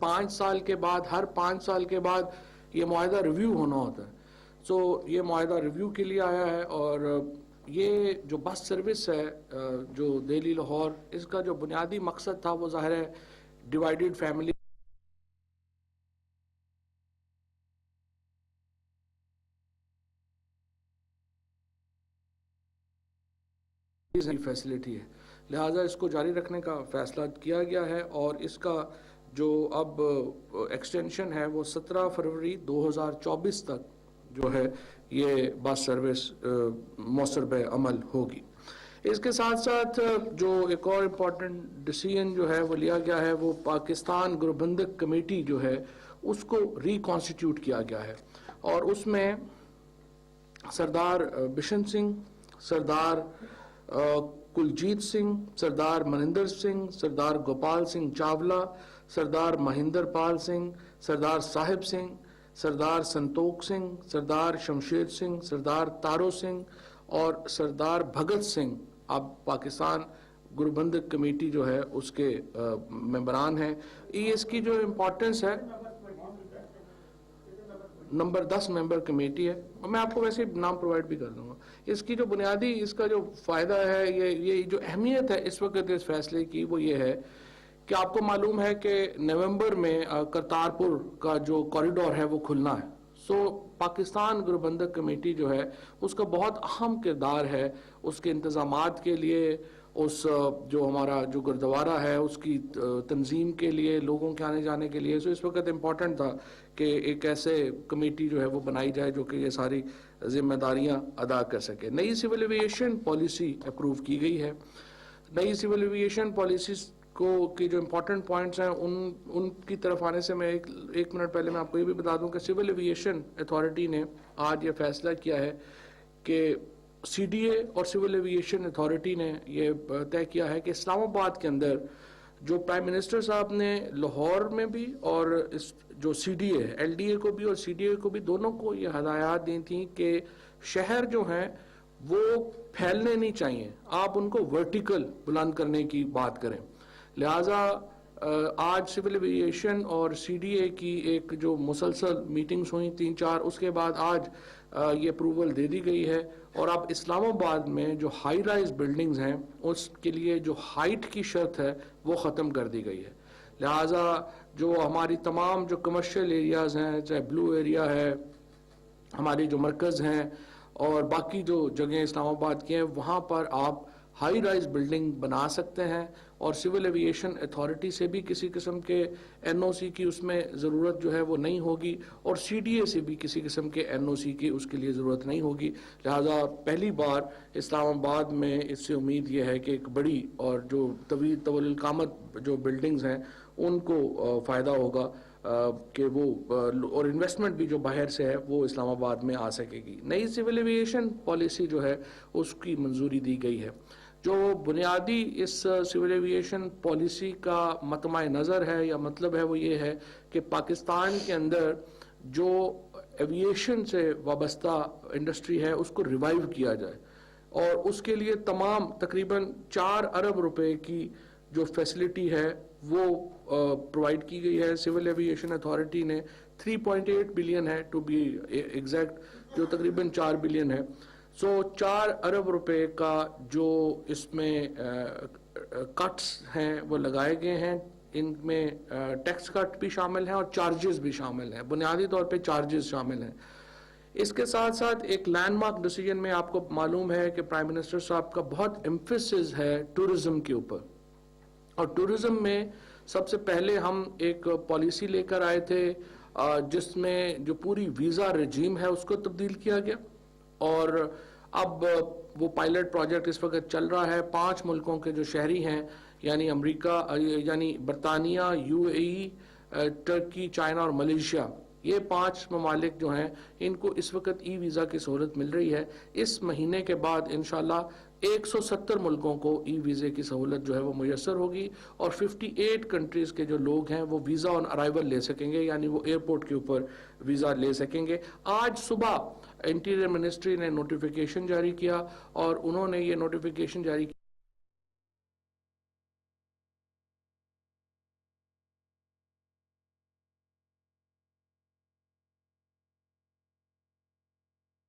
5 साल के बाद, हर 5 साल के बाद ये मुआहदा रिव्यू होना होता है। सो ये मुआहदा रिव्यू के लिए आया है। और ये जो बस सर्विस है जो दिल्ली लाहौर, इसका जो बुनियादी मकसद था वो ज़ाहिर है डिवाइडेड फैमिली फैसिलिटी है, लिहाजा इसको जारी रखने का फैसला किया गया है। और इसका जो अब एक्सटेंशन है वो 17 फरवरी 2024 तक जो है ये बस सर्विस मौसर पे अमल होगी। इसके साथ साथ जो एक और इम्पॉर्टेंट डिसीजन जो है वो लिया गया है, वो पाकिस्तान गुरबंदक कमेटी जो है उसको रिकॉन्स्टिट्यूट किया गया है। और उसमें सरदार बिशन सिंह, सरदार कुलजीत सिंह, सरदार मनिंदर सिंह, सरदार गोपाल सिंह चावला, सरदार महेंद्र पाल सिंह, सरदार साहिब सिंह, सरदार संतोख सिंह, सरदार शमशेर सिंह, सरदार तारो सिंह और सरदार भगत सिंह अब पाकिस्तान गुरबंदक कमेटी जो है उसके मेंबरान हैं। इसकी जो इम्पोर्टेंस है, नंबर 10 मेंबर कमेटी है, और मैं आपको वैसे नाम प्रोवाइड भी कर दूंगा। इसकी जो बुनियादी इसका जो फ़ायदा है, ये जो अहमियत है इस वक्त इस फैसले की, वो ये है कि आपको मालूम है कि नवंबर में करतारपुर का जो कॉरिडोर है वो खुलना है। सो पाकिस्तान गुरबंदक कमेटी जो है उसका बहुत अहम किरदार है उसके इंतज़ामात के लिए, उस जो हमारा जो गुरुद्वारा है उसकी तंजीम के लिए, लोगों के आने जाने के लिए। सो इस वक्त इम्पॉर्टेंट था कि एक ऐसे कमेटी जो है वो बनाई जाए जो कि ये सारी जिम्मेदारियां अदा कर सके। नई सिविल एविएशन पॉलिसी अप्रूव की गई है। नई सिविल एविएशन पॉलिसी को की जो इम्पोर्टेंट पॉइंट्स हैं उनकी तरफ आने से मैं एक मिनट पहले मैं आपको ये भी बता दूं कि सिविल एविएशन अथॉरिटी ने आज ये फैसला किया है कि सीडीए और सिविल एविएशन अथॉरिटी ने ये तय किया है कि इस्लामाबाद के अंदर जो प्राइम मिनिस्टर साहब ने लाहौर में भी और इस जो सीडीए है, एलडीए को भी और सीडीए को भी, दोनों को ये हदायत दी थी कि शहर जो हैं वो फैलने नहीं चाहिए, आप उनको वर्टिकल बुलंद करने की बात करें। लिहाजा आज सिविल एविएशन और सीडीए की एक जो मुसलसल मीटिंग्स हुई 3-4, उसके बाद आज ये अप्रूवल दे दी गई है। और अब इस्लामाबाद में जो हाई राइज बिल्डिंग्स हैं उसके लिए जो हाइट की शर्त है वो ख़त्म कर दी गई है। लिहाजा जो हमारी तमाम जो कमर्शियल एरियाज़ हैं, चाहे ब्लू एरिया है, हमारी जो मरकज़ हैं और बाकी जो जगह इस्लामाबाद की हैं, वहाँ पर आप हाई राइज बिल्डिंग बना सकते हैं। और सिविल एविएशन अथॉरिटी से भी किसी किस्म के एनओसी की उसमें ज़रूरत जो है वो नहीं होगी, और सीडीए से भी किसी किस्म के एनओसी की उसके लिए ज़रूरत नहीं होगी। लिहाजा पहली बार इस्लामाबाद में इससे उम्मीद ये है कि एक बड़ी और जो तवील कामत जो बिल्डिंग्स हैं उनको फ़ायदा होगा कि वो और इन्वेस्टमेंट भी जो बाहर से है वो इस्लामाबाद में आ सकेगी। नई सिविल एविएशन पॉलिसी जो है उसकी मंजूरी दी गई है। जो बुनियादी इस सिविल एविएशन पॉलिसी का मतमा नज़र है या मतलब है वो ये है कि पाकिस्तान के अंदर जो एविएशन से वाबस्ता इंडस्ट्री है उसको रिवाइव किया जाए, और उसके लिए तमाम तकरीबन 4 अरब रुपए की जो फैसिलिटी है वो प्रोवाइड की गई है। सिविल एविएशन अथॉरिटी ने 3.8 बिलियन है टू बी एग्जैक्ट, जो तकरीबन 4 बिलियन है। सो 4 अरब रुपए का जो इसमें कट्स हैं वो लगाए गए हैं। इनमें टैक्स कट भी शामिल हैं और चार्जेस भी शामिल हैं, बुनियादी तौर पे चार्जेस शामिल हैं। इसके साथ साथ एक लैंडमार्क डिसीजन में आपको मालूम है कि प्राइम मिनिस्टर साहब का बहुत एम्फेसिस है टूरिज्म के ऊपर, और टूरिज्म में सबसे पहले हम एक पॉलिसी लेकर आए थे जिसमें जो पूरी वीज़ा रजीम है उसको तब्दील किया गया, और अब वो पायलट प्रोजेक्ट इस वक्त चल रहा है। 5 मुल्कों के जो शहरी हैं यानी अमेरिका, यानी बरतानिया, यूएई, टर्की, चाइना और मलेशिया, ये 5 ममालिक जो हैं इनको इस वक्त ई वीज़ा की सहूलत मिल रही है। इस महीने के बाद इंशाल्लाह 170 मुल्कों को ई वीज़े की सहूलत जो है वो मुयसर होगी, और 58 कंट्रीज़ के जो लोग हैं वो वीज़ा ऑन अराइवल ले सकेंगे, यानी वो एयरपोर्ट के ऊपर वीज़ा ले सकेंगे। आज सुबह इंटीरियर मिनिस्ट्री ने नोटिफिकेशन जारी किया, और उन्होंने ये नोटिफिकेशन जारी किया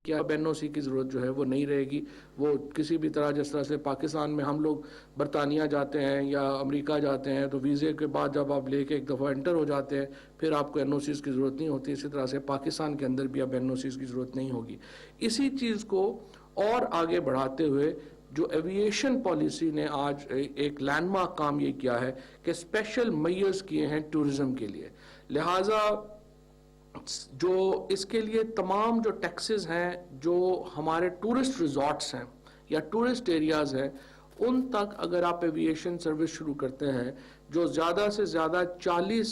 क्या एनओसी की ज़रूरत जो है वो नहीं रहेगी। वो किसी भी तरह, जिस तरह से पाकिस्तान में हम लोग बरतानिया जाते हैं या अमेरिका जाते हैं तो वीज़े के बाद जब आप लेके एक दफ़ा एंटर हो जाते हैं फिर आपको एनओसीज़ की ज़रूरत नहीं होती। इसी तरह से पाकिस्तान के अंदर भी अब एनओसीज़ की ज़रूरत नहीं होगी। इसी चीज़ को और आगे बढ़ाते हुए जो एविएशन पॉलिसी ने आज एक लैंडमार्क काम ये किया है कि स्पेशल मेजर्स किए हैं टूरिज़्म के लिए। लिहाजा जो इसके लिए तमाम जो टैक्सेस हैं जो हमारे टूरिस्ट रिजॉर्ट्स हैं या टूरिस्ट एरियाज़ हैं उन तक अगर आप एविएशन सर्विस शुरू करते हैं जो ज़्यादा से ज़्यादा 40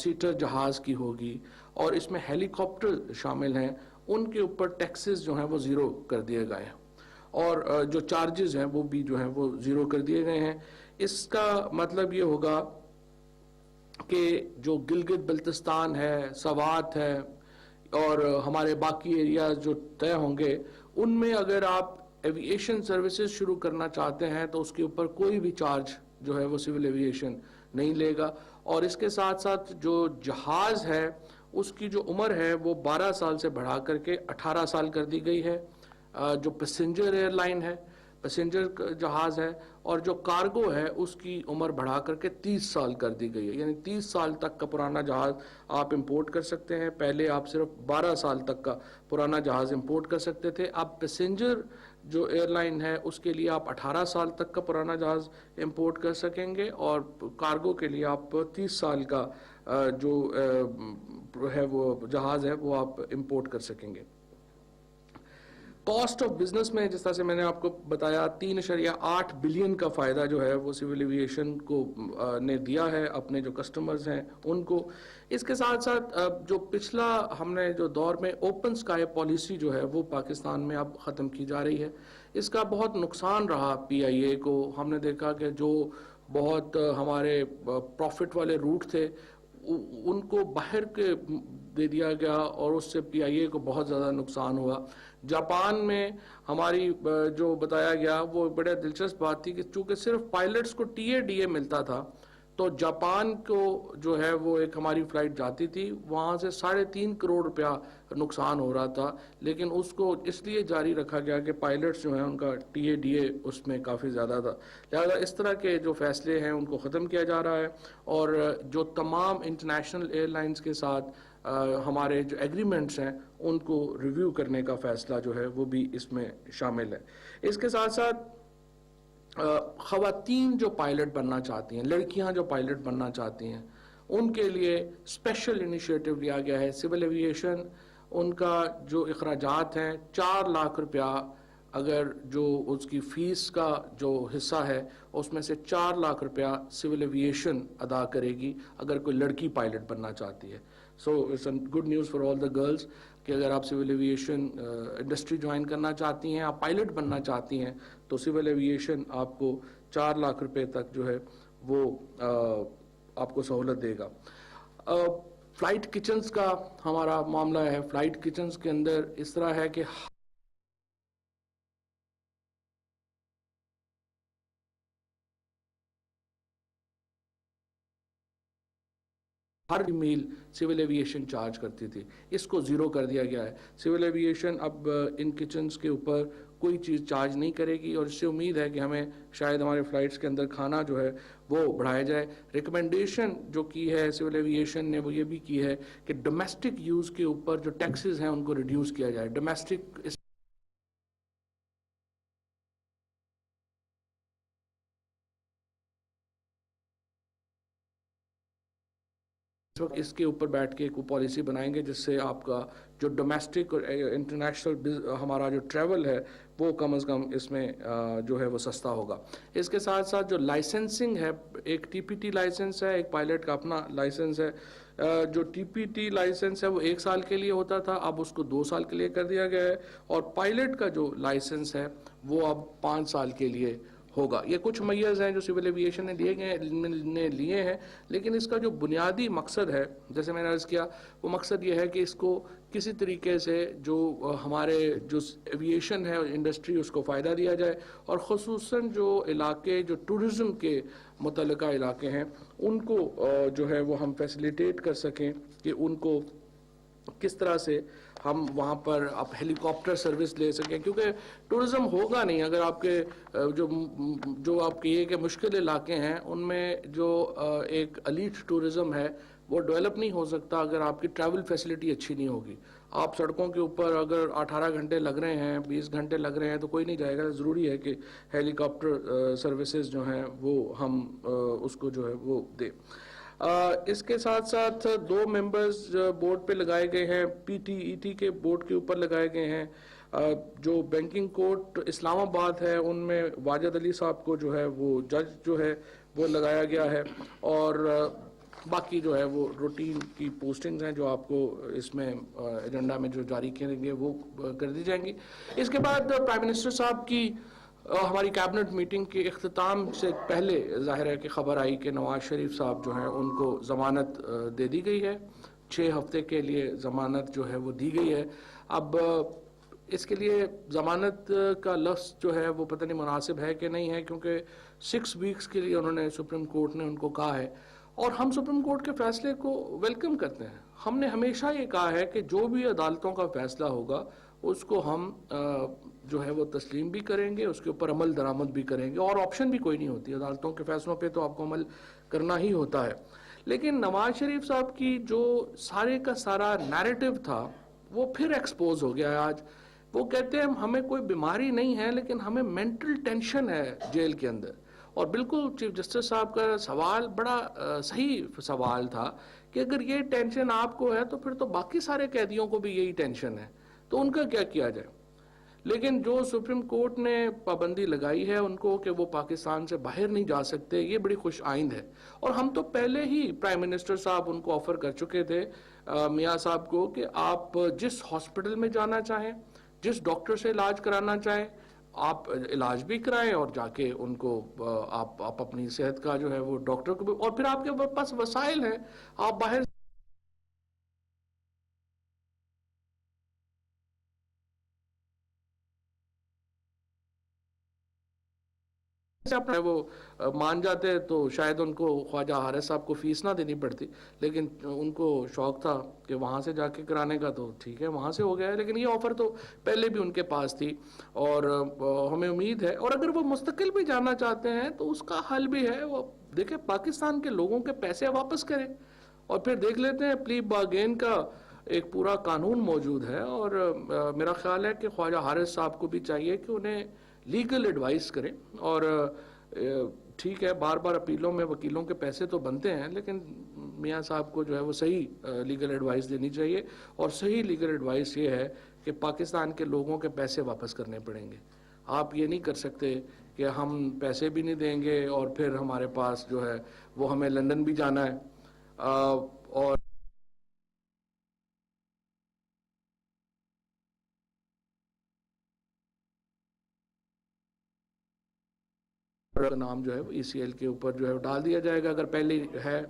सीटर जहाज़ की होगी और इसमें हेलीकॉप्टर शामिल हैं, उनके ऊपर टैक्सेस जो हैं वो ज़ीरो कर दिए गए हैं और जो चार्जेस हैं वो भी जो हैं वो ज़ीरो कर दिए गए हैं। इसका मतलब ये होगा कि जो गिलगित बल्तिस्तान है, सवात है और हमारे बाकी एरियाज जो तय होंगे उनमें अगर आप एविएशन सर्विसेज शुरू करना चाहते हैं तो उसके ऊपर कोई भी चार्ज जो है वो सिविल एविएशन नहीं लेगा। और इसके साथ साथ जो जहाज़ है उसकी जो उम्र है वो 12 साल से बढ़ा करके 18 साल कर दी गई है। जो पैसेंजर एयरलाइन है, पैसेंजर जहाज़ है और जो कार्गो है उसकी उम्र बढ़ा करके 30 साल कर दी गई है। यानी 30 साल तक का पुराना जहाज़ आप इंपोर्ट कर सकते हैं। पहले आप सिर्फ 12 साल तक का पुराना जहाज़ इंपोर्ट कर सकते थे। अब पैसेंजर जो एयरलाइन है उसके लिए आप 18 साल तक का पुराना जहाज़ इंपोर्ट कर सकेंगे और कार्गो के लिए आप 30 साल का जो है वो जहाज़ है वो आप इंपोर्ट कर सकेंगे। कॉस्ट ऑफ बिजनेस में जिस तरह से मैंने आपको बताया 3.8 बिलियन का फ़ायदा जो है वो सिविल एविएशन को ने दिया है अपने जो कस्टमर्स हैं उनको। इसके साथ साथ जो पिछला हमने जो दौर में ओपन स्काई पॉलिसी जो है वो पाकिस्तान में अब ख़त्म की जा रही है। इसका बहुत नुकसान रहा पीआईए को। हमने देखा कि जो बहुत हमारे प्रॉफिट वाले रूट थे उनको बाहर के दे दिया गया और उससे पीआईए को बहुत ज़्यादा नुकसान हुआ। जापान में हमारी जो बताया गया वो बड़े दिलचस्प बात थी कि चूँकि सिर्फ पायलट्स को टीए मिलता था तो जापान को जो है वो एक हमारी फ़्लाइट जाती थी वहाँ से 3.5 करोड़ रुपया नुकसान हो रहा था, लेकिन उसको इसलिए जारी रखा गया कि पायलट्स जो हैं उनका टीए उसमें काफ़ी ज़्यादा था। लिहाजा इस तरह के जो फ़ैसले हैं उनको ख़त्म किया जा रहा है और जो तमाम इंटरनेशनल एयरलाइंस के साथ हमारे जो एग्रीमेंट्स हैं उनको रिव्यू करने का फ़ैसला जो है वो भी इसमें शामिल है। इसके साथ साथ ख़वातीन जो पायलट बनना चाहती हैं, लड़कियां जो पायलट बनना चाहती हैं, उनके लिए स्पेशल इनिशिएटिव लिया गया है। सिविल एविएशन उनका जो अखराजात हैं 4 लाख रुपया अगर जो उसकी फ़ीस का जो हिस्सा है उसमें से 4 लाख रुपया सिविल एविएशन अदा करेगी अगर कोई लड़की पायलट बनना चाहती है। So it's good news for all the girls कि अगर आप सिविल एविएशन इंडस्ट्री ज्वाइन करना चाहती हैं, आप पायलट बनना चाहती हैं तो सिविल एविएशन आपको 4 लाख रुपए तक जो है वो आपको सहूलत देगा। फ़्लाइट किचन्स का हमारा मामला है। फ़्लाइट किचन्स के अंदर इस तरह है कि हर मील सिविल एविएशन चार्ज करती थी, इसको ज़ीरो कर दिया गया है। सिविल एविएशन अब इन किचन्स के ऊपर कोई चीज़ चार्ज नहीं करेगी और इससे उम्मीद है कि हमें शायद हमारे फ़्लाइट्स के अंदर खाना जो है वो बढ़ाया जाए। रिकमेंडेशन जो की है सिविल एविएशन ने वो ये भी की है कि डोमेस्टिक यूज़ के ऊपर जो टैक्सेस हैं उनको रिड्यूस किया जाए। डोमेस्टिक इसके ऊपर बैठ के एक पॉलिसी बनाएंगे जिससे आपका जो डोमेस्टिक और इंटरनेशनल हमारा जो ट्रैवल है वो कम से कम इसमें जो है वो सस्ता होगा। इसके साथ साथ जो लाइसेंसिंग है, एक टीपीटी लाइसेंस है, एक पायलट का अपना लाइसेंस है। जो टीपीटी लाइसेंस है वो 1 साल के लिए होता था, अब उसको 2 साल के लिए कर दिया गया है और पायलट का जो लाइसेंस है वो अब 5 साल के लिए होगा। ये कुछ मेजर्स हैं जो सिविल एविएशन ने लिए हैं, लेकिन इसका जो बुनियादी मकसद है जैसे मैंने अर्ज़ किया वो मकसद ये है कि इसको किसी तरीके से जो हमारे जो एविएशन है इंडस्ट्री उसको फ़ायदा दिया जाए और ख़ुसूसन जो इलाके जो टूरिज़म के मुतल्लिका इलाके हैं उनको जो है वो हम फैसिलिटेट कर सकें कि उनको किस तरह से हम वहाँ पर आप हेलीकॉप्टर सर्विस ले सकें, क्योंकि टूरिज़्म होगा नहीं अगर आपके जो आपके ये के मुश्किल इलाके हैं उनमें जो एक एलीट टूरिज़्म है वो डेवलप नहीं हो सकता अगर आपकी ट्रैवल फैसिलिटी अच्छी नहीं होगी। आप सड़कों के ऊपर अगर 18 घंटे लग रहे हैं, 20 घंटे लग रहे हैं तो कोई नहीं जाएगा। ज़रूरी है कि हेलीकॉप्टर सर्विसेज जो हैं वो हम उसको जो है वो दें। इसके साथ साथ 2 मेंबर्स बोर्ड पे लगाए गए हैं, PTET के बोर्ड के ऊपर लगाए गए हैं। जो बैंकिंग कोर्ट इस्लामाबाद है उनमें वाजिद अली साहब को जो है वो जज जो है वो लगाया गया है, और बाकी जो है वो रूटीन की पोस्टिंग्स हैं जो आपको इसमें एजेंडा में जो जारी करेंगे वो कर दी जाएंगी। इसके बाद प्राइम मिनिस्टर साहब की हमारी कैबिनेट मीटिंग के इख्तिताम से पहले ज़ाहिर है कि ख़बर आई कि नवाज़ शरीफ साहब जो हैं उनको ज़मानत दे दी गई है। 6 हफ्ते के लिए ज़मानत जो है वो दी गई है। अब इसके लिए ज़मानत का लफ्ज़ जो है वो पता नहीं मुनासिब है कि नहीं है, क्योंकि 6 वीक्स के लिए उन्होंने सुप्रीम कोर्ट ने उनको कहा है, और हम सुप्रीम कोर्ट के फैसले को वेलकम करते हैं। हमने हमेशा ये कहा है कि जो भी अदालतों का फैसला होगा उसको हम जो है वो तस्लीम भी करेंगे, उसके ऊपर अमल दरामद भी करेंगे, और ऑप्शन भी कोई नहीं होती। अदालतों के फैसलों पे तो आपको अमल करना ही होता है। लेकिन नवाज शरीफ साहब की जो सारे का सारा नैरेटिव था वो फिर एक्सपोज हो गया है आज। वो कहते हैं हमें कोई बीमारी नहीं है लेकिन हमें मेंटल टेंशन है जेल के अंदर। और बिल्कुल चीफ जस्टिस साहब का सवाल बड़ा सही सवाल था कि अगर ये टेंशन आपको है तो फिर तो बाकी सारे कैदियों को भी यही टेंशन है, तो उनका क्या किया जाए। लेकिन जो सुप्रीम कोर्ट ने पाबंदी लगाई है उनको कि वो पाकिस्तान से बाहर नहीं जा सकते, ये बड़ी खुश आइंद है। और हम तो पहले ही प्राइम मिनिस्टर साहब उनको ऑफर कर चुके थे मियाँ साहब को कि आप जिस हॉस्पिटल में जाना चाहें, जिस डॉक्टर से इलाज कराना चाहें, आप इलाज भी कराएं और जाके उनको आप अपनी सेहत का जो है वो डॉक्टर को भी, और फिर आपके पास वसाइल हैं, आप बाहर से अपना वो मान जाते तो शायद उनको ख्वाजा हारिस साहब को फीस ना देनी पड़ती। लेकिन उनको शौक था कि वहाँ से जाके कराने का, तो ठीक है वहाँ से हो गया है। लेकिन ये ऑफ़र तो पहले भी उनके पास थी, और हमें उम्मीद है, और अगर वो मुस्तकिल भी जाना चाहते हैं तो उसका हल भी है। वो देखें पाकिस्तान के लोगों के पैसे वापस करें, और फिर देख लेते हैं प्ली बार्गेन का एक पूरा कानून मौजूद है। और मेरा ख्याल है कि ख्वाजा हारिस साहब को भी चाहिए कि उन्हें लीगल एडवाइस करें। और ठीक है बार बार अपीलों में वकीलों के पैसे तो बनते हैं, लेकिन मियाँ साहब को जो है वो सही लीगल एडवाइस देनी चाहिए। और सही लीगल एडवाइस ये है कि पाकिस्तान के लोगों के पैसे वापस करने पड़ेंगे। आप ये नहीं कर सकते कि हम पैसे भी नहीं देंगे और फिर हमारे पास जो है वो हमें लंदन भी जाना है और नाम जो है ECL के ऊपर जो है डाल दिया जाएगा। अगर पहले है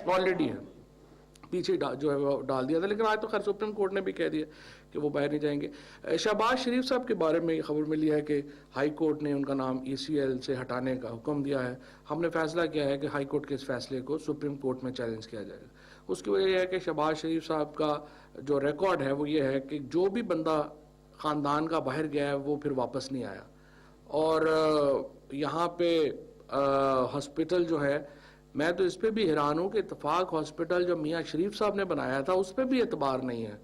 ऑलरेडी है पीछे जो है वो डाल दिया था, लेकिन आज तो खैर सुप्रीम कोर्ट ने भी कह दिया कि वो बाहर नहीं जाएंगे। शहबाज शरीफ साहब के बारे में खबर मिली है कि हाई कोर्ट ने उनका नाम ECL से हटाने का हुक्म दिया है। हमने फैसला किया है कि हाई कोर्ट के इस फैसले को सुप्रीम कोर्ट में चैलेंज किया जाएगा। उसकी वजह यह है कि शहबाज शरीफ साहब का जो रिकॉर्ड है वो ये है कि जो भी बंदा ख़ानदान का बाहर गया है वो फिर वापस नहीं आया। और यहाँ पे हॉस्पिटल जो है, मैं तो इस पे भी हैरान हूँ कि इत्तेफाक हॉस्पिटल जो मियाँ शरीफ साहब ने बनाया था उस पर भी एतबार नहीं है।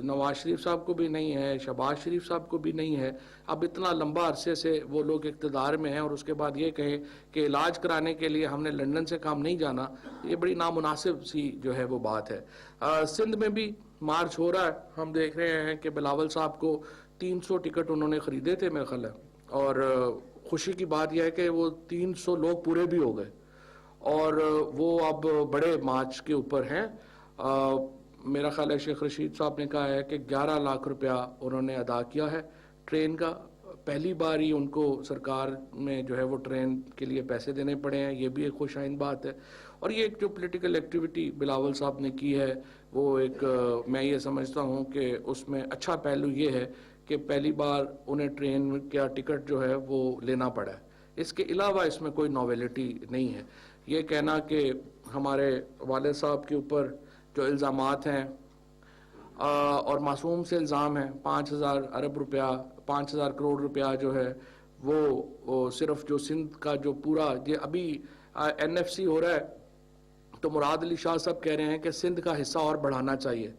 नवाज शरीफ साहब को भी नहीं है, शहबाज शरीफ साहब को भी नहीं है। अब इतना लंबा अरसे से वो लोग इक़्तिदार में हैं और उसके बाद ये कहें कि इलाज कराने के लिए हमने लंदन से काम नहीं जाना, ये बड़ी नामुनासिब सी जो है वो बात है। सिंध में भी मार्च हो रहा है, हम देख रहे हैं कि बिलावल साहब को 300 टिकट उन्होंने ख़रीदे थे मेरे ख्याल है, और खुशी की बात यह है कि वो 300 लोग पूरे भी हो गए और वो अब बड़े मार्च के ऊपर हैं। मेरा ख्याल है शेख रशीद साहब ने कहा है कि 11 लाख रुपया उन्होंने अदा किया है ट्रेन का। पहली बार ही उनको सरकार में जो है वो ट्रेन के लिए पैसे देने पड़े हैं, ये भी एक खुशाइन बात है। और ये एक जो पॉलिटिकल एक्टिविटी बिलावल साहब ने की है वो एक मैं ये समझता हूँ कि उसमें अच्छा पहलू ये है कि पहली बार उन्हें ट्रेन का टिकट जो है वो लेना पड़ा है। इसके अलावा इसमें कोई नॉवेलिटी नहीं है। ये कहना कि हमारे वाले साहब के ऊपर जो इल्ज़ामात हैं और मासूम से इल्ज़ाम है, 5,000 अरब रुपया, 5,000 करोड़ रुपया जो है वो सिर्फ जो सिंध का जो पूरा ये अभी NFC हो रहा है, तो मुराद अली शाह साहब कह रहे हैं कि सिंध का हिस्सा और बढ़ाना चाहिए।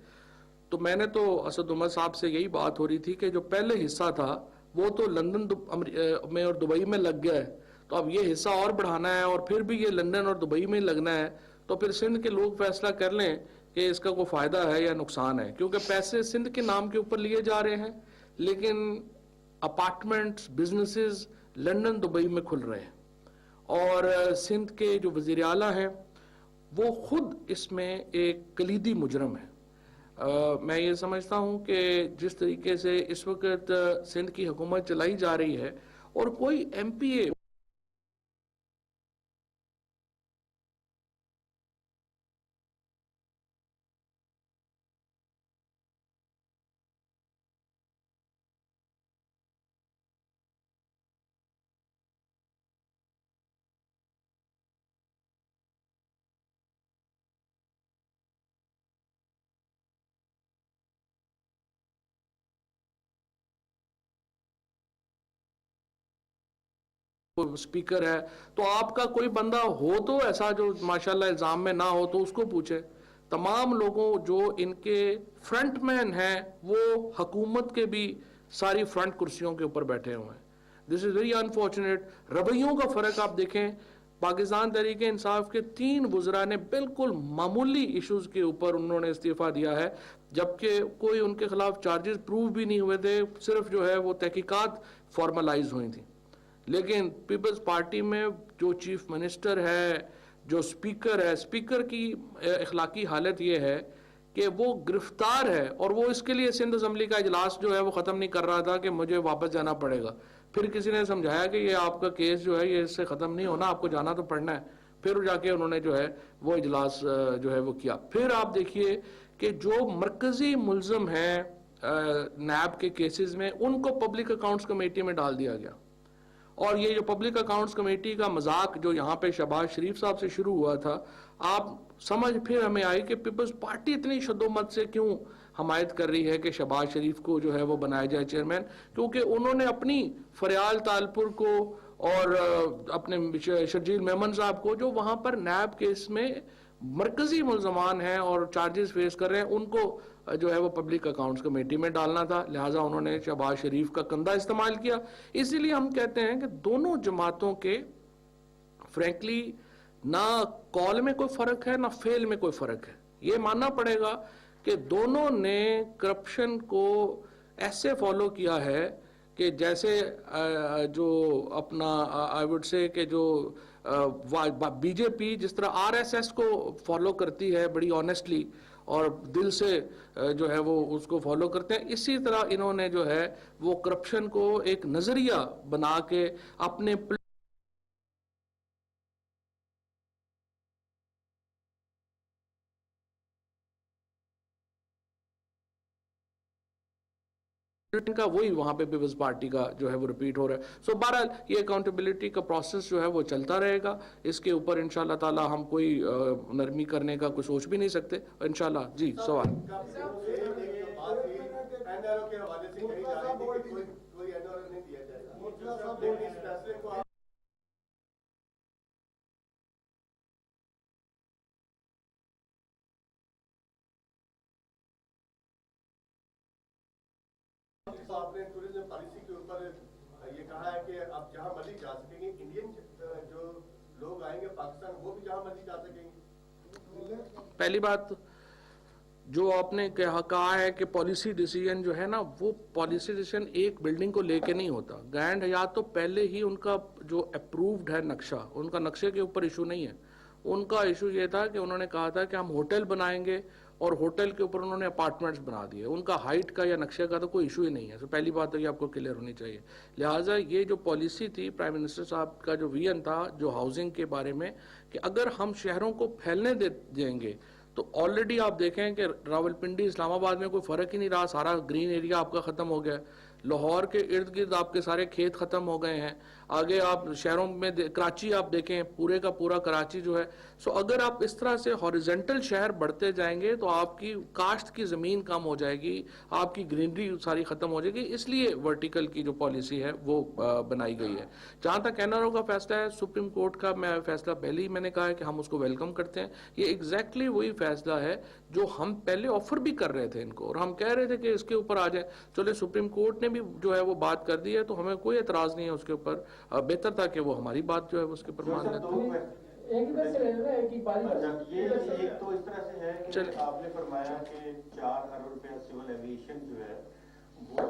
तो मैंने तो असद उमर साहब से यही बात हो रही थी कि जो पहले हिस्सा था वो तो लंदन में और दुबई में लग गया है, तो अब ये हिस्सा और बढ़ाना है और फिर भी ये लंदन और दुबई में लगना है, तो फिर सिंध के लोग फैसला कर लें कि इसका कोई फ़ायदा है या नुकसान है, क्योंकि पैसे सिंध के नाम के ऊपर लिए जा रहे हैं लेकिन अपार्टमेंट्स, बिजनेसेस लंदन दुबई में खुल रहे हैं और सिंध के जो वज़ीर आला हैं वो खुद इसमें एक कलीदी मुजरम है। मैं ये समझता हूँ कि जिस तरीके से इस वक्त सिंध की हुकूमत चलाई जा रही है और कोई MPA स्पीकर है, तो आपका कोई बंदा हो तो ऐसा जो माशाल्लाह इल्ज़ाम में ना हो तो उसको पूछे। तमाम लोगों जो इनके फ्रंटमैन हैं वो हुकूमत के भी सारी फ्रंट कुर्सियों के ऊपर बैठे हुए हैं। This is very unfortunate. रवैयों का फ़र्क आप देखें, पाकिस्तान तहरीक इंसाफ के 3 वज़रा ने बिल्कुल मामूली इश्यूज़ के ऊपर उन्होंने इस्तीफ़ा दिया है, जबकि कोई उनके खिलाफ चार्जेस प्रूव भी नहीं हुए थे, सिर्फ जो है वो तहकीकात फॉर्मलाइज हुई थी। लेकिन पीपल्स पार्टी में जो चीफ मिनिस्टर है, जो स्पीकर है, स्पीकर की अखलाकी हालत ये है कि वो गिरफ्तार है और वो इसके लिए सिंध असम्बली का इजलास जो है वो ख़त्म नहीं कर रहा था कि मुझे वापस जाना पड़ेगा। फिर किसी ने समझाया कि ये आपका केस जो है ये इससे ख़त्म नहीं होना, आपको जाना तो पड़ना है। फिर जाके उन्होंने जो है वो इजलास जो है वो किया। फिर आप देखिए कि जो मरकज़ी मुल्ज़म हैं नैब के केसेस में, उनको पब्लिक अकाउंट्स कमेटी में डाल दिया गया। और ये जो पब्लिक अकाउंट्स कमेटी का मजाक जो यहाँ पे शहबाज शरीफ साहब से शुरू हुआ था, आप समझ फिर हमें आई कि पीपल्स पार्टी इतनी शद्दोमत से क्यों हमायत कर रही है कि शहबाज शरीफ को जो है वो बनाया जाए चेयरमैन, क्योंकि उन्होंने अपनी फरियाल तालपुर को और अपने शर्जील मेमन साहब को, जो वहाँ पर नैब केस में मरकजी मुल्जमान हैं और चार्जेस फेस कर रहे हैं, उनको जो है वो पब्लिक अकाउंट्स कमेटी में डालना था। लिहाजा उन्होंने शहबाज शरीफ का कंधा इस्तेमाल किया। इसीलिए हम कहते हैं कि दोनों जमातों के फ्रैंकली ना कॉल में कोई फर्क है ना फेल में कोई फर्क है। ये मानना पड़ेगा कि दोनों ने करप्शन को ऐसे फॉलो किया है कि जैसे जो अपना आई वुड से कि जो बीजेपी जिस तरह RSS को फॉलो करती है बड़ी ऑनेस्टली और दिल से जो है वो उसको फॉलो करते हैं, इसी तरह इन्होंने जो है वो करप्शन को एक नजरिया बना के अपने का वही वहां पे पीपल्स पार्टी का जो है वो रिपीट हो रहा है। सो बहरहाल ये अकाउंटेबिलिटी का प्रोसेस जो है वो चलता रहेगा। इसके ऊपर इंशाल्लाह ताला हम कोई नरमी करने का कुछ सोच भी नहीं सकते इंशाल्लाह। जी सवाल तो आपने टूरिज्म पॉलिसी के ऊपर ये कहा है कि अब जहां मर्जी जा सकेंगे, इंडियन जो लोग आएंगे पाकिस्तान वो भी जहां मर्जी जा सकेंगे। पहली बात जो आपने कहा है कि पॉलिसी डिसीजन जो है ना, वो पॉलिसी डिसीजन एक बिल्डिंग को लेके नहीं होता। ग्रैंड हयात तो पहले ही उनका जो अप्रूव्ड है नक्शा, उनका नक्शे के ऊपर इशू नहीं है। उनका इशू ये था कि उन्होंने कहा था कि हम होटल बनाएंगे और होटल के ऊपर उन्होंने अपार्टमेंट्स बना दिए। उनका हाइट का या नक्शे का तो कोई इशू ही नहीं है। तो पहली बात तो ये आपको क्लियर होनी चाहिए। लिहाजा ये जो पॉलिसी थी प्राइम मिनिस्टर साहब का जो विजन था जो हाउसिंग के बारे में, कि अगर हम शहरों को फैलने देंगे तो ऑलरेडी आप देखें कि रावलपिंडी इस्लामाबाद में कोई फ़र्क ही नहीं रहा, सारा ग्रीन एरिया आपका ख़त्म हो गया। लाहौर के इर्द गिर्द आपके सारे खेत ख़त्म हो गए हैं। आगे आप शहरों में कराची आप देखें, पूरे का पूरा कराची जो है। सो अगर आप इस तरह से हॉरिजेंटल शहर बढ़ते जाएंगे तो आपकी काश्त की ज़मीन कम हो जाएगी, आपकी ग्रीनरी सारी ख़त्म हो जाएगी। इसलिए वर्टिकल की जो पॉलिसी है वो बनाई गई है। जहाँ तक एनआरओ का फैसला है, सुप्रीम कोर्ट का मैं फैसला पहले ही मैंने कहा है कि हम उसको वेलकम करते हैं। ये एग्जैक्टली वही फैसला है जो हम पहले ऑफर भी कर रहे थे इनको, और हम कह रहे थे कि इसके ऊपर आ जाए। चले सुप्रीम कोर्ट ने भी जो है वो बात कर दी है, तो हमें कोई एतराज़ नहीं है उसके ऊपर। बेहतर था कि वो हमारी बात जो है उसके ऊपर मान लेते। एक इधर से रहना है कि ये एक तो इस तरह से है कि चलिए। आपने फरमाया कि 4 अरब रुपया सिविल एविएशन जो है वो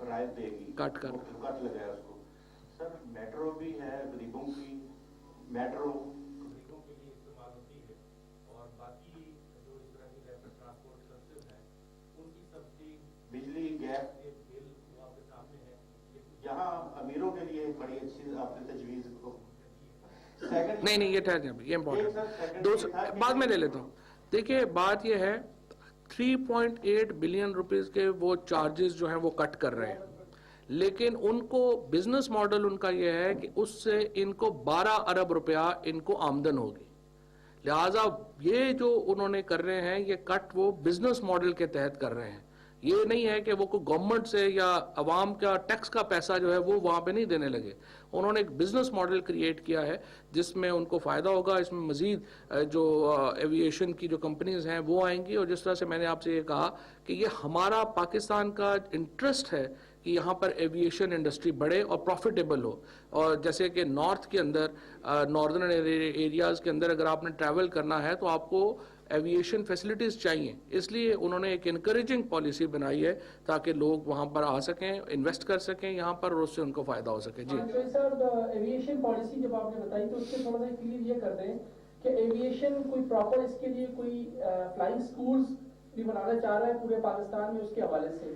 रायत देगी, कट लगाया उसको। सर मेट्रो भी है गरीबों की, मेट्रो गरीबों के लिए इस्तेमाल होती है, और बाकी जो इस तरह की रैपिड ट्रांसपोर्ट सर्विसेज हैं उनकी सब्सिडी, बिजली, गैस बिल आपके सामने है। यहाँ अमीरों के लिए बड़ी अच्छी आपने तजवीज़ को नहीं ये ठहर जाए, ये इम्पोर्टेंट दूसरा बाद में ले लेता हूँ। देखिए बात ये है 3.8 बिलियन रुपीस के वो चार्जेस जो हैं वो कट कर रहे हैं, लेकिन उनको बिजनेस मॉडल उनका ये है कि उससे इनको 12 अरब रुपया इनको आमदन होगी। लिहाजा ये जो उन्होंने कर रहे हैं ये कट वो बिजनेस मॉडल के तहत कर रहे हैं। ये नहीं है कि वो कोई गवर्नमेंट से या अवाम का टैक्स का पैसा जो है वो वहाँ पे नहीं देने लगे। उन्होंने एक बिजनेस मॉडल क्रिएट किया है जिसमें उनको फ़ायदा होगा। इसमें मज़ीद जो एविएशन की जो कंपनीज हैं वो आएंगी, और जिस तरह से मैंने आपसे ये कहा कि ये हमारा पाकिस्तान का इंटरेस्ट है कि यहाँ पर एविएशन इंडस्ट्री बढ़े और प्रॉफिटेबल हो। और जैसे कि नॉर्थ के अंदर, नॉर्दर्न एरियाज़ के अंदर अगर आपने ट्रैवल करना है तो आपको एविएशन फैसिलिटीज़ चाहिए, इसलिए उन्होंने एक इनकरेजिंग पॉलिसी बनाई है ताकि लोग वहाँ पर आ सकें, इन्वेस्ट कर सकें यहाँ पर, और उससे उनको फ़ायदा हो सके। जी सर, एविएशन पॉलिसी जब आपने बताई तो उसके थोड़ा सा क्लियर ये कर दें कि एविएशन कोई प्रॉपर इसके लिए कोई फ्लाइंग स्कूल्स भी बनाना चाह रहा है पूरे पाकिस्तान में, उसके हवाले से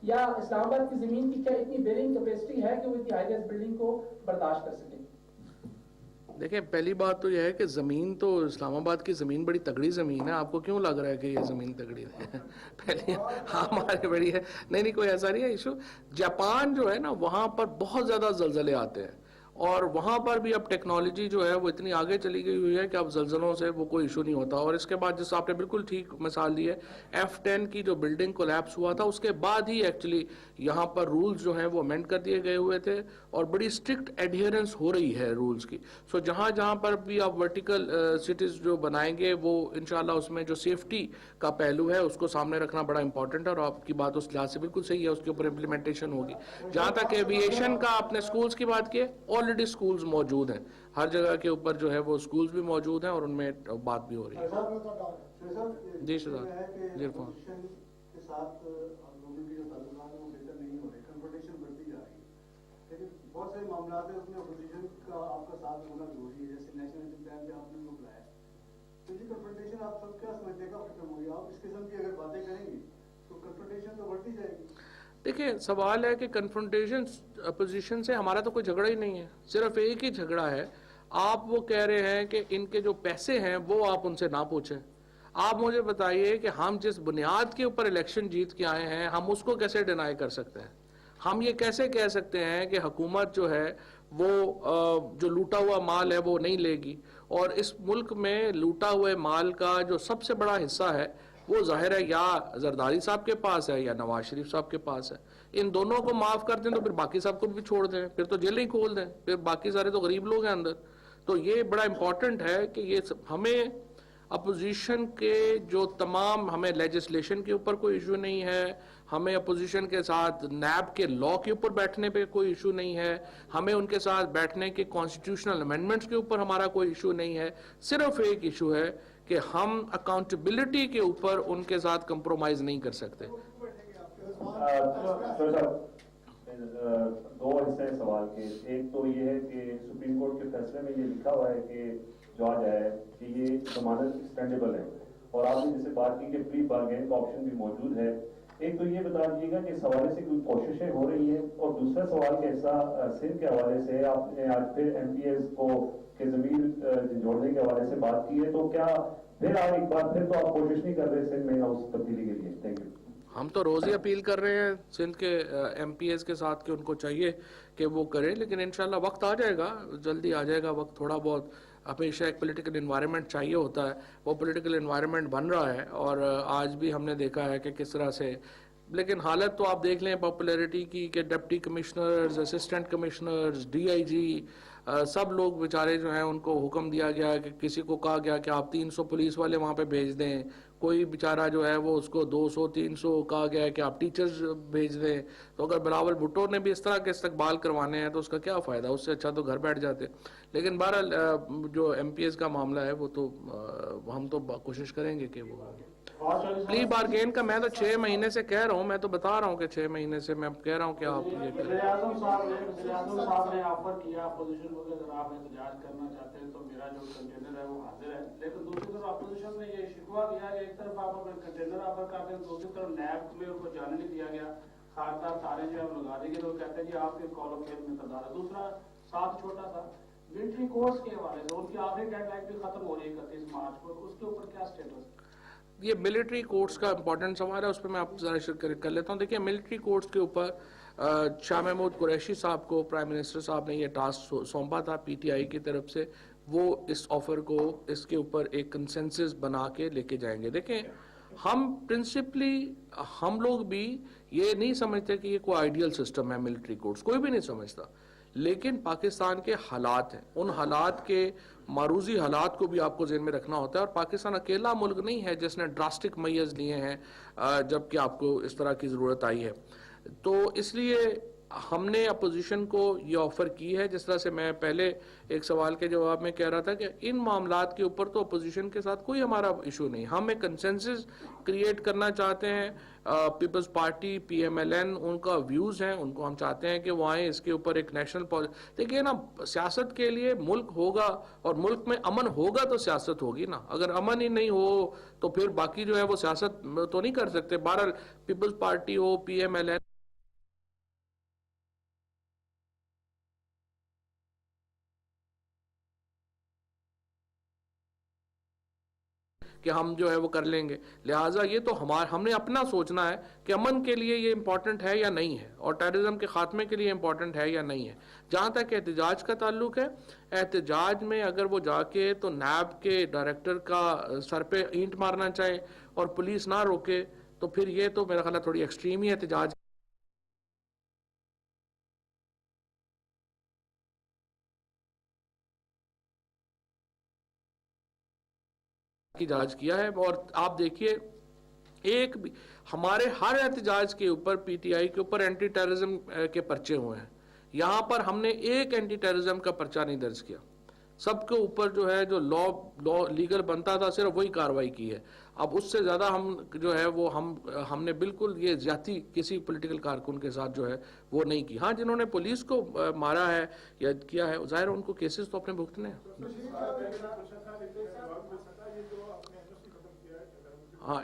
या इस्लामाबाद की जमीन की क्या इतनी बेरिंग कैपेसिटी है कि वो इतनी हाईराइज बिल्डिंग को बर्दाश्त कर सके? देखिए पहली बात तो यह है कि ज़मीन तो इस्लामाबाद की ज़मीन बड़ी तगड़ी ज़मीन है। आपको क्यों लग रहा है कि ये ज़मीन तगड़ी है? पहले हाँ हमारे बड़ी है, नहीं कोई ऐसा नहीं है इशू। जापान जो है ना वहाँ पर बहुत ज़्यादा ज़लज़ले आते हैं, और वहाँ पर भी अब टेक्नोलॉजी जो है वो इतनी आगे चली गई हुई है कि अब ज़लज़लों से वो कोई इशू नहीं होता। और इसके बाद जैसे आपने बिल्कुल ठीक मिसाल दी है, F10 की जो बिल्डिंग कोलैप्स हुआ था उसके बाद ही एक्चुअली यहाँ पर रूल्स जो हैं वो अमेंड कर दिए गए हुए थे, और बड़ी स्ट्रिक्ट एडहेरेंस हो रही है रूल्स की। सो जहाँ जहाँ पर भी आप वर्टिकल सिटीज़ जो बनाएंगे वो इंशाल्लाह उसमें जो सेफ्टी का पहलू है उसको सामने रखना बड़ा इंपॉर्टेंट है, और आपकी बात उस लिहाज से बिल्कुल सही है, उसके ऊपर इम्प्लीमेंटेशन होगी। जहाँ तक एविएशन का आपने स्कूल्स की बात की है, ऑलरेडी स्कूल्स मौजूद हैं, हर जगह के ऊपर जो है वो स्कूल्स भी मौजूद हैं और उनमें बात भी हो रही है। जी सरदार जी बहुत सारे मामला है उसमें अपोजिशन का आपका साथ होना जरूरी है, जैसे नेशनल प्लान पे आपने लोग लाया, तो ये कन्फ्रंटेशन आप सब क्या समझते हैं कब खत्म होगी? आप इस किस्म की अगर बातें करेंगे तो कन्फ्रंटेशन तो बढ़ती जाएगी। देखिए सवाल है कि कन्फ्रंटेशन अपोजिशन से हमारा तो कोई झगड़ा ही नहीं है, सिर्फ एक ही झगड़ा है। आप वो कह रहे हैं कि इनके जो पैसे हैं वो आप उनसे ना पूछें। आप मुझे बताइए कि हम जिस बुनियाद के ऊपर इलेक्शन जीत के आए हैं हम उसको कैसे डिनाई कर सकते हैं? हम ये कैसे कह सकते हैं कि हुकूमत जो है वो जो लूटा हुआ माल है वो नहीं लेगी? और इस मुल्क में लूटा हुए माल का जो सबसे बड़ा हिस्सा है वो जाहिर है या जरदारी साहब के पास है या नवाज शरीफ साहब के पास है। इन दोनों को माफ़ कर दें तो फिर बाकी साहब को भी छोड़ दें, फिर तो जेल ही खोल दें, फिर बाकी सारे तो गरीब लोग हैं अंदर। तो ये बड़ा इंपॉर्टेंट है कि ये हमें अपोजिशन के जो तमाम, हमें लेजिस्लेशन के ऊपर कोई इशू नहीं है, हमें अपोजिशन के साथ नैब के लॉ के ऊपर बैठने पे कोई इशू नहीं है, हमें उनके साथ बैठने के कॉन्स्टिट्यूशनल अमेंडमेंट्स के ऊपर हमारा कोई इशू नहीं है। सिर्फ एक इशू है कि हम अकाउंटेबिलिटी के ऊपर उनके साथ कंप्रोमाइज नहीं कर सकते। दो हिस्से सवाल के, एक तो ये है कि सुप्रीम कोर्ट के फैसले में ये लिखा हुआ है कि जो आज है कि ये जमानत एक्सटेंडेबल है, और आपने जैसे बात की कि प्री बार्गेन का ऑप्शन भी मौजूद है एक तो ये बता दीजिएगा कि इस हवाले से कोई कोशिशें हो रही हैं, और दूसरा सवाल के हिस्सा सिंध के हवाले से आपने आज फिर एमपीएस को के जमीन जोड़ने के हवाले से बात की है, तो क्या फिर आप एक बार फिर तो आप कोशिश नहीं कर रहे सिंध में उस तब्दीली के लिए? Thank you. हम तो रोज़ ही अपील कर रहे हैं सिंध के एमपीएस के साथ कि उनको चाहिए कि वो करें, लेकिन इंशाल्लाह वक्त आ जाएगा, जल्दी आ जाएगा वक्त। थोड़ा बहुत हमेशा एक पॉलिटिकल इन्वायरमेंट चाहिए होता है, वो पॉलिटिकल इन्वायरमेंट बन रहा है, और आज भी हमने देखा है कि किस तरह से। लेकिन हालत तो आप देख लें पॉपुलैरिटी की कि deputy commissioners, assistant commissioners, DIG, सब लोग बेचारे जो हैं उनको हुक्म दिया गया कि किसी को कहा गया कि आप 300 पुलिस वाले वहाँ पे भेज दें, कोई बेचारा जो है वो उसको 200-300 कहा गया है कि आप टीचर्स भेज दें। तो अगर बिलावल भुट्टो ने भी इस तरह के इस्तकबाल करवाने हैं तो उसका क्या फ़ायदा, उससे अच्छा तो घर बैठ जाते। लेकिन बहरहाल जो एमपीएस का मामला है वो तो हम तो कोशिश करेंगे कि वो प्ली बारगेन का। मैं तो 6 महीने से कह रहा हूँ, मैं तो बता रहा हूँ कि 6 महीने से मैं कह रहा हूँ कि आप ये करें। वज़ीर-ए-आज़म साहब ने ऑफर किया अपोजिशन को कि अगर आप एहतजाज करना चाहते हैं तो मेरा जो कंटेनर है वो हाजिर है, लेकिन दूसरी तरफ अपोजिशन ने ये शिकवा किया कि एक तरफ आप अपना कंटेनर ऑफर करते हैं, दूसरी तरफ नैब में उनको जाने नहीं दिया गया, खारदार तारे जो है लगा देंगे, तो कहते हैं जी आपके कॉलम फेल में करदार है। दूसरा साथ छोटा सा मिलिट्री कोर्स के हवाले से उनकी आखिरी डेडलाइन भी खत्म हो रही है 31 मार्च को, उसके ऊपर क्या स्टेटस? ये मिलिट्री कोर्ट्स का इंपॉर्टेंट सवाल है, उस पर मैं आप ज़रा शिरकत कर लेता हूँ। देखिए, मिलिट्री कोर्ट्स के ऊपर शाह महमूद कुरैशी साहब को प्राइम मिनिस्टर साहब ने ये टास्क सौंपा था पीटीआई की तरफ से। वो इस ऑफर को इसके ऊपर एक कंसेंसस बना के लेके जाएंगे। देखें, हम प्रिंसिपली हम लोग भी ये नहीं समझते कि ये कोई आइडियल सिस्टम है मिलिट्री कोर्ट्स, कोई भी नहीं समझता। लेकिन पाकिस्तान के हालात हैं, उन हालात के मारूजी हालात को भी आपको ज़हन में रखना होता है। और पाकिस्तान अकेला मुल्क नहीं है जिसने ड्रास्टिक मैयर्स लिए हैं जबकि आपको इस तरह की ज़रूरत आई है। तो इसलिए हमने अपोजिशन को ये ऑफ़र की है। जिस तरह से मैं पहले एक सवाल के जवाब में कह रहा था कि इन मामलात के ऊपर तो अपोजिशन के साथ कोई हमारा इशू नहीं, हम एक कंसेंसस क्रिएट करना चाहते हैं। पीपल्स पार्टी, पीएमएलएन, उनका व्यूज़ हैं, उनको हम चाहते हैं कि वो आएँ, इसके ऊपर एक नेशनल पॉलिसी। देखिए ना, सियासत के लिए मुल्क होगा और मुल्क में अमन होगा तो सियासत होगी ना। अगर अमन ही नहीं हो तो फिर बाकी जो है वो सियासत तो नहीं कर सकते। बहरहाल पीपल्स पार्टी हो, पीएमएलएन कि हम जो है वो कर लेंगे। लिहाजा ये तो हमने अपना सोचना है कि अमन के लिए ये इम्पोर्टेंट है या नहीं है, और टेररिज्म के खात्मे के लिए इम्पोर्टेंट है या नहीं है। जहाँ तक एहतजाज का ताल्लुक है, एहतजाज में अगर वो जाके तो नैब के डायरेक्टर का सर पे ईंट मारना चाहे और पुलिस ना रोके, तो फिर ये तो मेरा ख्याल थोड़ी एक्सट्रीम ही एहतजाज की जांच किया है। और आप देखिए, एक भी हमारे हर एहतजाज के ऊपर पीटीआई के ऊपर एंटी टेररिज्म के पर्चे हुए हैं। यहाँ पर हमने एक एंटी टेररिज्म का पर्चा नहीं दर्ज किया। सबके ऊपर जो है जो लॉ लीगल बनता था सिर्फ वही कार्रवाई की है। अब उससे ज़्यादा हम जो है वो हमने बिल्कुल ये ज्यादती किसी पॉलिटिकल कारकुन के साथ जो है वो नहीं की। हाँ, जिन्होंने पुलिस को मारा है या किया है, जाहिर है उनको केसेस तो अपने भुगतने हैं। हाँ,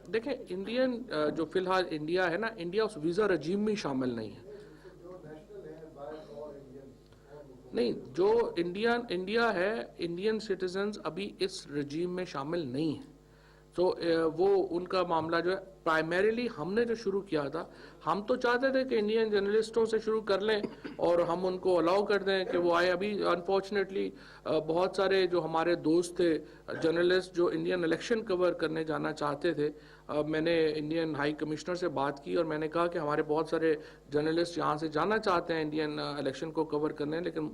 देखें, इंडियन जो फिलहाल इंडिया है ना, इंडिया उस वीज़ा रजीम में शामिल नहीं है। नहीं, जो इंडिया है, इंडियन सिटीजन्स अभी इस रजीम में शामिल नहीं है। तो वो उनका मामला जो है प्राइमरीली हमने जो शुरू किया था, हम तो चाहते थे कि इंडियन जर्नलिस्टों से शुरू कर लें और हम उनको अलाउ कर दें कि वो आए। अभी अनफॉर्चुनेटली बहुत सारे जो हमारे दोस्त थे जर्नलिस्ट जो इंडियन इलेक्शन कवर करने जाना चाहते थे, मैंने इंडियन हाई कमिश्नर से बात की और मैंने कहा कि हमारे बहुत सारे जर्नलिस्ट यहाँ से जाना चाहते हैं इंडियन इलेक्शन को कवर करने, लेकिन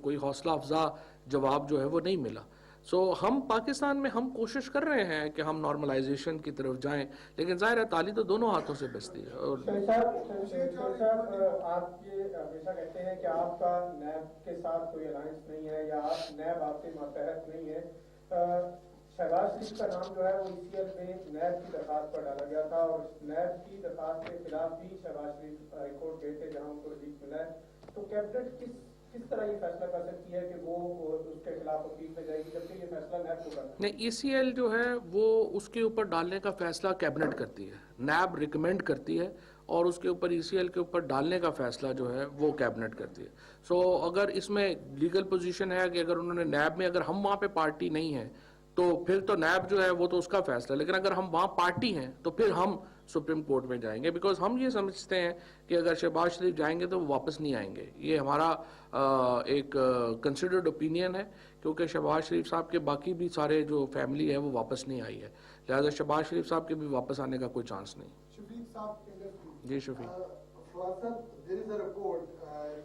कोई हौसला अफजा जवाब जो है वो नहीं मिला। सो हम पाकिस्तान में हम कोशिश कर रहे हैं कि हम नॉर्मलाइजेशन की तरफ जाएं, लेकिन जाहिर है ताली तो दोनों हाथों से बजती है। और आप ये हमेशा कहते हैं कि आपका नैब के साथ कोई अलायंस नहीं है या नैब आपके मातहत नहीं है। शहबाज शरीफ का नाम जो है वो ईसीएल में नैब की दरखास्त पर डाला गया था और नैब की दरखास्त के खिलाफ भी शहबाज शरीफ हाईकोर्ट गए थे जहाँ उनको रिलीफ मिला है। तो कैबिनेट किस किस तरह ये फैसला कर सकती है कि वो उसके खिलाफ अपील में जाएगी, जबकि ये फैसला नैब को करना है? नहीं, ECL जो है वो उसके ऊपर डालने का फैसला कैबिनेट करती है, नैब रिकमेंड करती है और उसके ऊपर ECL के ऊपर डालने का फैसला जो है वो कैबिनेट करती है। सो अगर इसमें लीगल पोजीशन है कि अगर उन्होंने नैब में, अगर हम वहाँ पे पार्टी नहीं है तो फिर तो नैब जो है वो तो उसका फैसला, लेकिन अगर हम वहाँ पार्टी हैं तो फिर हम सुप्रीम कोर्ट में जाएंगे, बिकॉज हम ये समझते हैं कि अगर शहबाज शरीफ जाएंगे तो वो वापस नहीं आएंगे। ये हमारा एक कंसिडर्ड ओपिनियन है, क्योंकि शहबाज शरीफ साहब के बाकी भी सारे जो फैमिली है वो वापस नहीं आई है, लिहाजा शहबाज शरीफ साहब के भी वापस आने का कोई चांस नहीं। शफीक साहब जी शफीक, फवाद साहब, there is a report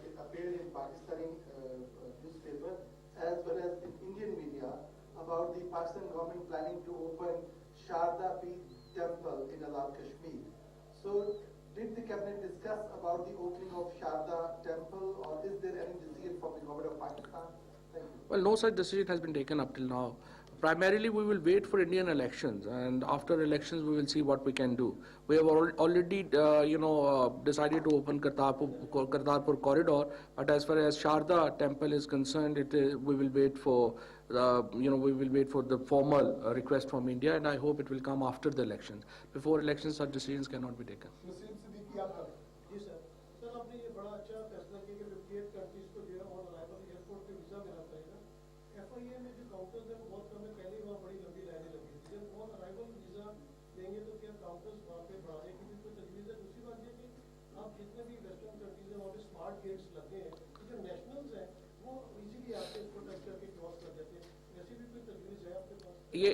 it appeared in Pakistani newspaper as well as in Indian media about the Pakistan government planning to open Sharda Peeth Temple in Azad Kashmir. So, did the cabinet discuss about the opening of Sharda Temple, or is there any decision from the government of Pakistan? Thank you. well, no such decision has been taken up till now. Primarily, we will wait for Indian elections, and after elections, we will see what we can do. We have already, decided to open Kartarpur corridor, but as far as Sharda Temple is concerned, we will wait for, we will wait for the formal request from India, and I hope it will come after the elections. Before elections, such decisions cannot be taken. Naseem Siddiqui आपका। जी sir, sir आपने ये बड़ा अच्छा फैसला किया कि 58 countries को जो है ऑन अराइवल एयरपोर्ट पे वीजा मिलना पड़ेगा। FIA में जो काउंटर्स है वो बहुत कम है, पहले ही वहाँ बड़ी लंबी लाइनें लगी थी। जब ऑन अराइवल वीजा देंगे तो क्या काउंटर्स वहाँ पे बढ़ाने की भी कोई तजवीज़ है? दूसरी बात ये कि आप जितने भी वेस्टर्न कंट्रीज हैं वहाँ पे स्मार्ट गेट्स लगे हैं, तो जो नेशनल्स हैं वो इजीली आपसे इसको टच करके क्रॉस कर देते हैं, ऐसी भी कोई तजवीज़ है आपके पास? ये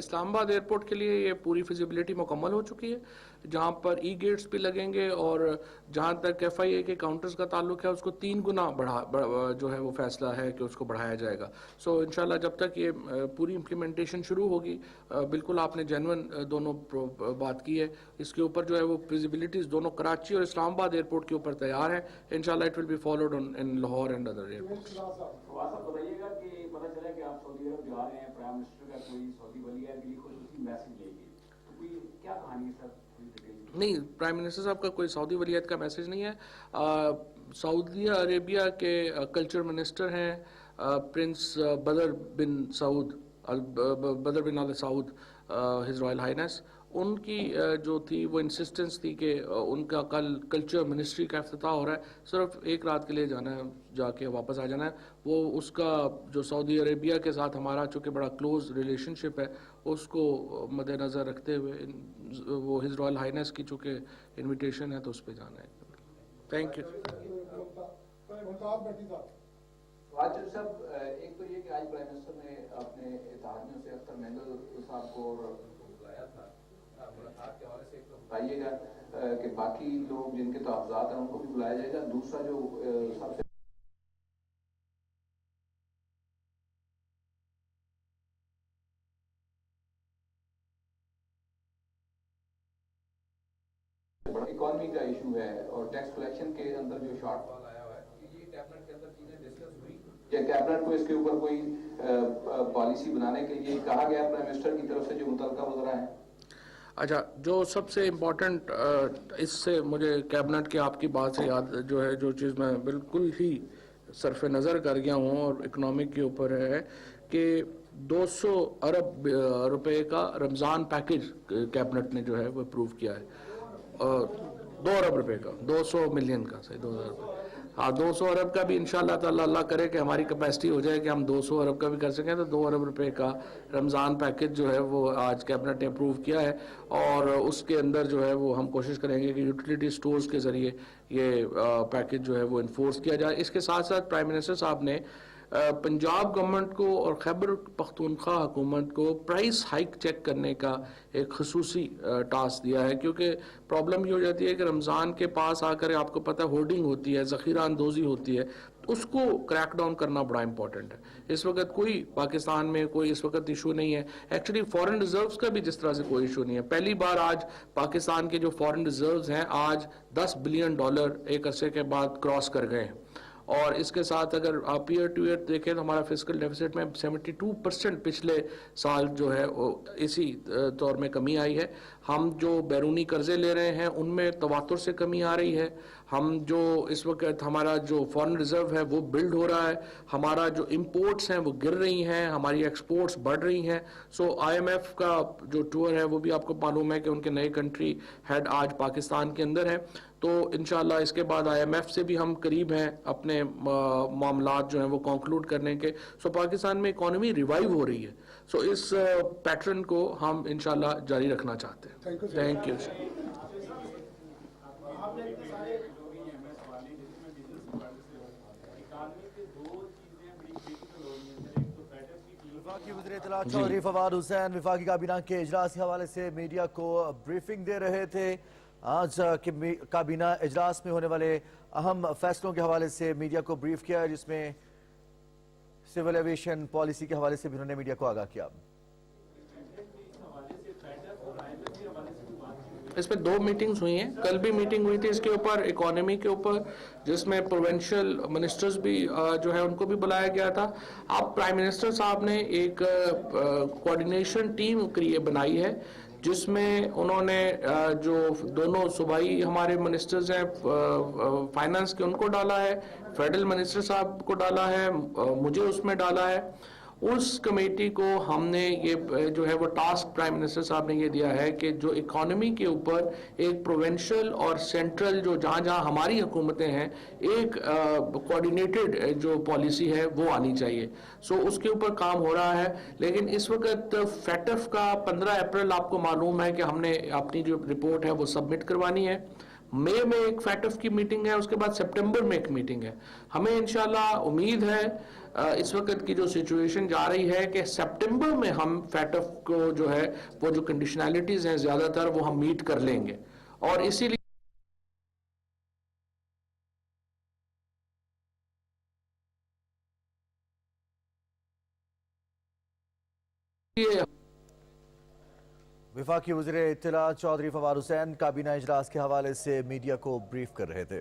इस्लामाबाद एयरपोर्ट के लिए ये पूरी फिजिबिलिटी मुकम्मल हो चुकी है, जहाँ पर गेट्स भी लगेंगे और जहाँ तक FIA के काउंटर्स का ताल्लुक है उसको 3 गुना जो है वो फैसला है कि उसको बढ़ाया जाएगा। सो इंशाल्लाह जब तक ये पूरी इम्प्लीमेंटेशन शुरू होगी, बिल्कुल आपने जेन्युइन दोनों बात की है, इसके ऊपर जो है वो फिजिबिलिटीज दोनों कराची और इस्लामाबाद एयरपोर्ट के ऊपर तैयार है। इंशाल्लाह it will be followed in Lahore and other airports. बताइएगा कि पता चला कि आप सऊदी अरब जा रहे हैं, प्राइम मिनिस्टर का कोई सऊदी वली अहद के लिए खुसूसी मैसेज लेंगे, तो कोई क्या कहानी है सर? नहीं, प्राइम मिनिस्टर साहब का कोई सऊदी वलीयत का मैसेज नहीं है। सऊदी अरेबिया के कल्चर मिनिस्टर हैं प्रिंस बदर बिन अल सऊद, हिज रॉयल हाइनेस, उनकी जो थी वो इंसिस्टेंस थी कि उनका कल कल्चर मिनिस्ट्री का इफ्तिताह हो रहा है, सिर्फ एक रात के लिए जाना है, जाके वापस आ जाना है। वो उसका जो सऊदी अरेबिया के साथ हमारा चूँकि बड़ा क्लोज रिलेशनशिप है, उसको मद्देनज़र रखते हुए वो हिज रॉयल हाइनेस की चूँकि इन्विटेशन है तो उस पर जाना है। Thank you. वाजिब साहब, एक तो ये कि आज प्राइम मिनिस्टर ने अपने इत्तेहादियों से अख्तर मेंगल साहब को बुलाया था, मुलाकात के हवाले से एक तो बताइएगा कि बाकी लोग जिनके तहफ़्ज़ात हैं उनको भी बुलाया जाएगा। दूसरा जो सबसे बड़ा इकॉनमी का इशू है और टैक्स कलेक्शन के अंदर जो शॉर्टफॉल आया हुआ है, ये कैबिनेट के अंदर चीजें डिस्कस हुई, क्या कैबिनेट को इसके ऊपर कोई पॉलिसी बनाने के लिए कहा गया प्राइम मिनिस्टर की तरफ से जो मुतल्लिका वज़रा है? अच्छा, जो सबसे इम्पोर्टेंट इससे मुझे कैबिनेट की आपकी बात से याद जो है, जो चीज़ मैं बिल्कुल ही सरफ नज़र कर गया हूँ और इकनॉमिक के ऊपर है कि 200 अरब रुपए का रमज़ान पैकेज कैबिनेट ने जो है वो अप्रूव किया है। 2 अरब रुपए का, 200 मिलियन का, सही 2,000 रुपये, हाँ 200 अरब का भी इंशाल्लाह ताला अल्लाह करे कि हमारी कैपेसिटी हो जाए कि हम 200 अरब का भी कर सकें, तो 2 अरब रुपए का रमज़ान पैकेज जो है वो आज कैबिनेट ने अप्रूव किया है और उसके अंदर जो है वो हम कोशिश करेंगे कि यूटिलिटी स्टोर्स के ज़रिए ये पैकेज जो है वो इन्फोर्स किया जाए। इसके साथ साथ प्राइम मिनिस्टर साहब ने पंजाब गवर्नमेंट को और खैबर पख्तूनख्वा हुकूमत को प्राइस हाइक चेक करने का एक खसूसी टास्क दिया है, क्योंकि प्रॉब्लम ये हो जाती है कि रमज़ान के पास आकर आपको पता है होर्डिंग होती है, ज़ख़ीरा अंदोज़ी होती है, उसको क्रैक डाउन करना बड़ा इंपॉर्टेंट है। इस वक्त कोई पाकिस्तान में कोई इस वक्त इशू नहीं है, एक्चुअली फॉरेन रिजर्व्स का भी जिस तरह से कोई इशू नहीं है। पहली बार आज पाकिस्तान के जो फॉरेन रिजर्व्स हैं आज $10 बिलियन एक अरसे के बाद क्रॉस कर गए हैं और इसके साथ अगर आप ईयर टू ईयर देखें तो हमारा फिस्कल डेफिसिट में 72% पिछले साल जो है इसी तौर में कमी आई है। हम जो बैरूनी कर्जे ले रहे हैं उनमें तवातुर से कमी आ रही है। हम जो इस वक्त हमारा जो फॉरेन रिजर्व है वो बिल्ड हो रहा है, हमारा जो इंपोर्ट्स हैं वो गिर रही हैं, हमारी एक्सपोर्ट्स बढ़ रही हैं। सो IMF का जो टूर है वो भी आपको मालूम है कि उनके नए कंट्री हेड आज पाकिस्तान के अंदर है। तो इंशाल्लाह इसके बाद IMF से भी हम करीब हैं अपने मामलात जो हैं वो कंक्लूड करने के। सो पाकिस्तान में इकोनॉमी रिवाइव हो रही है। सो इस पैटर्न को हम इंशाल्लाह जारी रखना चाहते हैं। Thank you. चौधरी फवाद हुसैन विफाकी काबीना के इजलास के हवाले से मीडिया को ब्रीफिंग दे रहे थे। आज के काबीना इजलास में होने वाले अहम फैसलों के हवाले से मीडिया को ब्रीफ किया, जिसमें सिविल एविएशन पॉलिसी के हवाले से भी उन्होंने मीडिया को आगाह किया। इस पे 2 मीटिंग्स हुई हैं, कल भी मीटिंग हुई थी इसके ऊपर, इकोनॉमी के ऊपर, जिसमें प्रोविंशियल मिनिस्टर्स भी जो है उनको भी बुलाया गया था। अब प्राइम मिनिस्टर साहब ने एक कोऑर्डिनेशन टीम बनाई है, जिसमें उन्होंने जो दोनों सूबाई हमारे मिनिस्टर्स हैं फाइनेंस के उनको डाला है, फेडरल मिनिस्टर साहब को डाला है, मुझे उसमें डाला है। उस कमेटी को हमने ये जो है वो टास्क प्राइम मिनिस्टर साहब ने ये दिया है कि जो इकोनॉमी के ऊपर एक प्रोविंशियल और सेंट्रल जो जहाँ जहाँ हमारी हुकूमतें हैं एक कोऑर्डिनेटेड जो पॉलिसी है वो आनी चाहिए। सो उसके ऊपर काम हो रहा है। लेकिन इस वक्त फैटफ का 15 अप्रैल आपको मालूम है कि हमने अपनी जो रिपोर्ट है वो सबमिट करवानी है। मई में एक फैटफ की मीटिंग है, उसके बाद सितंबर में एक मीटिंग है। हमें इंशाल्लाह उम्मीद है इस वक्त की जो सिचुएशन जा रही है कि सितंबर में हम फैटफ को जो है वो जो कंडीशनैलिटीज हैं ज्यादातर वो हम मीट कर लेंगे। और इसीलिए विफाकी वज़ीर इत्तला चौधरी फवाद हुसैन काबीना इजलास के हवाले से मीडिया को ब्रीफ कर रहे थे।